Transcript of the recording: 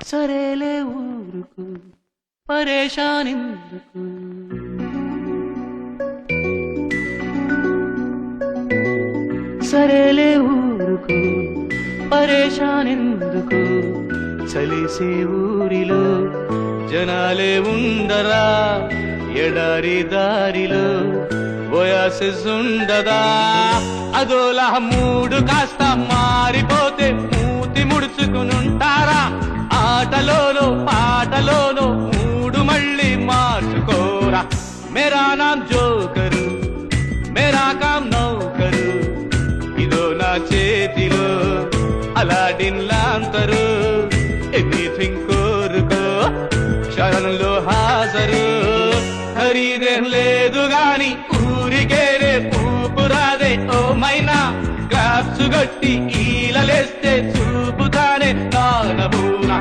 సరేలే ఊరుకు పరేషానెందుకు సరేలే ఊరుకు పరేషానెందుకు చలిసే ఊరిలో జనాలే ఉండరా ఎడారి దారిలో ఓయాసిస్ ఉండదా అదోలా మూడు కాస్త మారిపోతే మూతి ముడుచుకునుంటారా ఆటలోనో పాటలోనో మూడు మళ్ళీ మార్చుకోరా మేరా నామ్ జోకరు మేరా కామ్ నౌకరు ఇదో నా చేతిలో అలాడిన్ లాంతరు ఎనీథింగ్ కోరుకో క్షణంలో హాజరు ఖరీదేం లేదు గాని ఊరికేరే పూపురాదే ఓ మైనా క్లాప్స్ గట్టి ఈలలేస్తే చూపుతానే నానబూనా